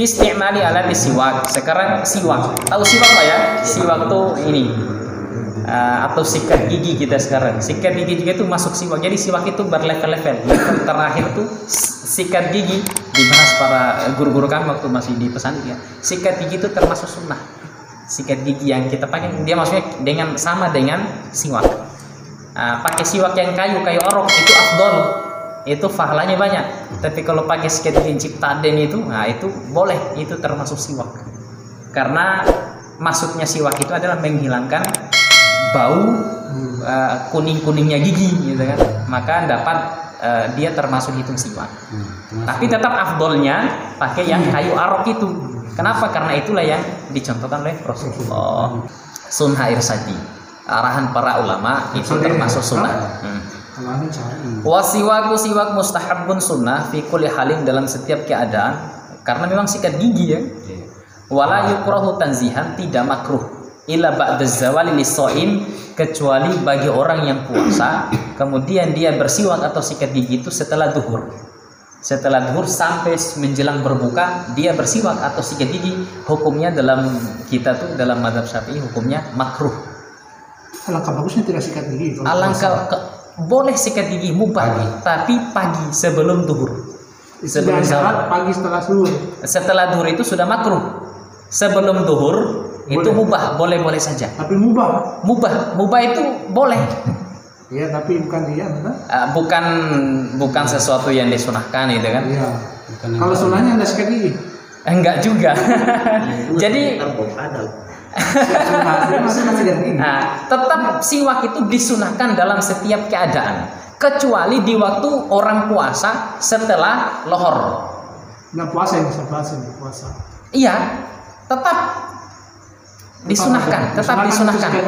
Fi isti'mali alat siwak. Sekarang siwak. Tahu siwak Pak ya? Siwak tuh ini. Atau sikat gigi kita sekarang. Sikat gigi juga itu masuk siwak. Jadi siwak itu berlevel-level. Level terakhir tuh sikat gigi, dibahas para guru-guru kami waktu masih di pesantren ya. Sikat gigi itu termasuk sunnah. Sikat gigi yang kita pakai dia maksudnya sama dengan siwak. Pakai siwak yang kayu orok itu afdol. Itu pahalanya banyak. Tapi kalau pakai sikat gigi ciptaden itu, itu boleh, itu termasuk siwak. Karena maksudnya siwak itu adalah menghilangkan bau kuning-kuningnya gigi gitu kan. Maka dapat dia termasuk hitung siwak. Tapi tetap afdolnya pakai yang kayu arok itu. Kenapa? Karena itulah yang dicontohkan oleh Rasulullah. Sunnah irsadi. Arahan para ulama itu termasuk sunnah. Wasiwaku siwak mustahabun sunnah fi kulli halin dalam setiap keadaan. Karena memang sikat gigi ya. Wala yukrahu tanzihan, tidak makruh. Illa ba'da zawali lis-shaim, kecuali bagi orang yang puasa kemudian dia bersiwak atau sikat gigi itu setelah duhur. Setelah duhur sampai menjelang berbuka dia bersiwak atau sikat gigi, hukumnya dalam kita tuh dalam mazhab Syafi'i hukumnya makruh. Alangkah bagusnya tidak sikat gigi. Boleh sikat gigi mubah, tapi pagi sebelum duhur. Sebelum pagi setelah duhur. Setelah duhur itu sudah makruh. Sebelum duhur itu mubah, boleh-boleh saja. Tapi mubah itu boleh. Iya, tapi bukan dia, bukan sesuatu yang disunahkan itu kan. Iya. Kalau sunahnya Anda sikat gigi? Enggak juga. Jadi tetap siwak itu disunahkan dalam setiap keadaan, kecuali di waktu orang puasa setelah lohor. Nggak puasa yang puasa. Iya, tetap disunahkan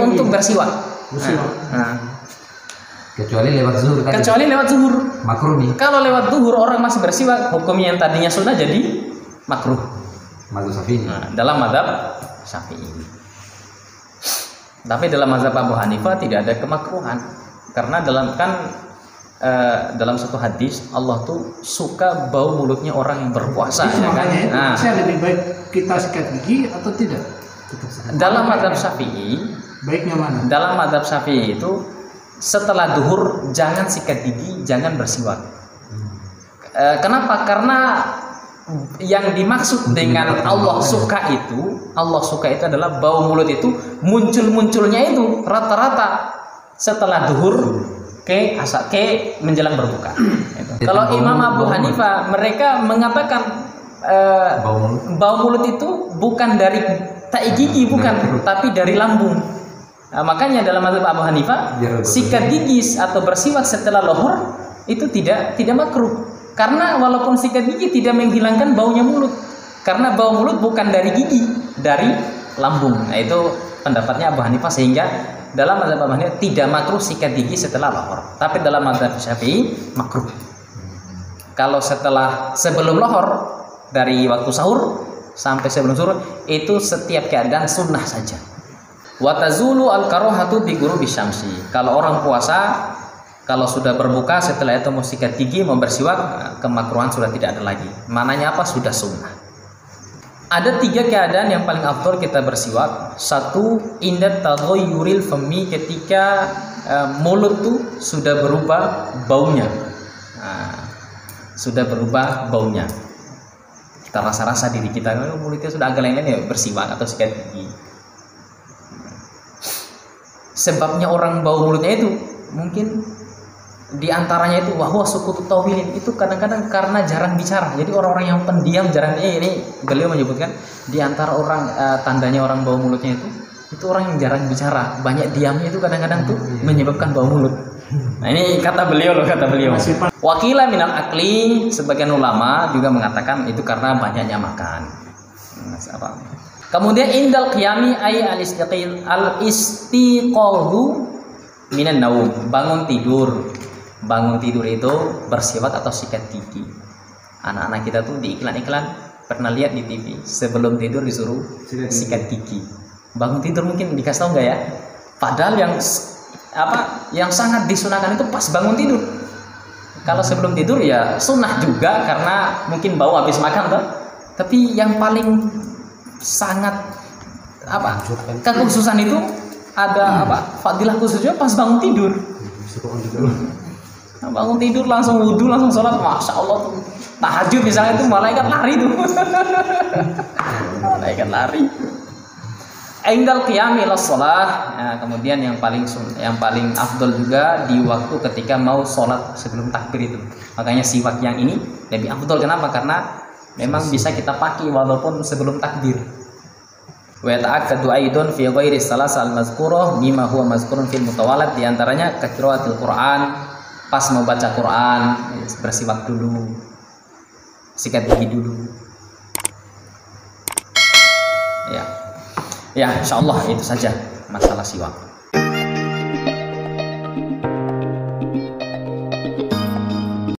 untuk bersiwak. Kecuali lewat zuhur tadi. Kecuali lewat zuhur. Makruh nih. Kalau lewat zuhur orang masih bersiwak, hukumnya yang tadinya sunnah jadi makruh. Mazhab Syafi'i. Dalam mazhab Syafi'i. Tapi dalam mazhab Abu Hanifah tidak ada kemakruhan. Karena dalam satu hadis Allah tuh suka bau mulutnya orang yang berpuasa ya kan. Saya lebih baik kita sikat gigi atau tidak? Dalam mazhab Syafi'i, baiknya mana? Dalam mazhab Syafi'i itu setelah duhur jangan sikat gigi, jangan bersiwak. Kenapa? Karena yang dimaksud dengan Allah suka itu adalah bau mulut itu munculnya itu rata-rata setelah duhur ke menjelang berbuka. Kalau Imam Abu Hanifah mereka mengatakan bau mulut itu bukan dari tai gigi, bukan, tapi dari lambung. Makanya dalam mazhab Abu Hanifah sikat gigi atau bersiwak setelah lohor itu tidak makruh. Karena walaupun sikat gigi tidak menghilangkan baunya mulut. Karena bau mulut bukan dari gigi, dari lambung. Nah, itu pendapatnya Abu Hanifah, sehingga dalam mazhab Abu Hanifah tidak makruh sikat gigi setelah lohor. Tapi dalam mazhab Syafi'i makruh. Kalau sebelum lohor dari waktu sahur sampai sebelum zuhur itu setiap keadaan sunnah saja. Wa tazulu al-karahatu bi ghurubi syamsi. Kalau orang puasa kalau sudah berbuka setelah itu mau sikat gigi, mau bersiwak, kemakruhan sudah tidak ada lagi. Mananya apa? Sudah sunnah. Ada 3 keadaan yang paling afdol kita bersiwak. 1, inda taghayyuril fami, ketika mulut tuh sudah berubah baunya. Sudah berubah baunya. Kita rasa-rasa diri kita, mulutnya sudah agak lain-lain ya, bersiwak atau sikat gigi. Sebabnya orang bau mulutnya itu mungkin di antaranya itu wahwa sukut tawilin, itu kadang-kadang karena jarang bicara. Jadi orang-orang yang pendiam jarang, ini beliau menyebutkan di antara orang tandanya orang bau mulutnya itu orang yang jarang bicara, banyak diamnya itu kadang-kadang tuh menyebabkan bau mulut. Nah, ini kata beliau. Wakila minal akli, sebagian ulama juga mengatakan itu karena banyaknya makan. Kemudian indal qiyami ay al-istiqadhu minan naum, bangun tidur. Bangun tidur itu bersiwak atau sikat gigi. Anak-anak kita tuh di iklan-iklan pernah lihat di TV, sebelum tidur disuruh sikat gigi. Bangun tidur mungkin dikasih tahu nggak ya? Padahal yang sangat disunahkan itu pas bangun tidur. Kalau sebelum tidur ya sunnah juga, karena mungkin bau habis makan tuh. Tapi yang paling sangat apa kekhususan itu ada apa fadilah khususnya pas bangun tidur. Bangun tidur langsung wudhu langsung sholat, masya Allah tuh. Tahajud misalnya itu malaikat lari tuh. Malaikat lari. Indal qiyami ila shalah. Nah, kemudian yang paling afdol juga di waktu ketika mau sholat sebelum takbir itu. Makanya siwak yang ini lebih afdol. Kenapa? Karena memang bisa kita pakai walaupun sebelum takbir. Wa ta'akkadu aidon fi ghairi salas al-mazkurah mimma huwa mazkurun fil mutawalad, di antaranya qiraatul Quran, pas mau baca Quran bersiwak dulu, sikat gigi dulu. Ya, insyaallah itu saja masalah siwak.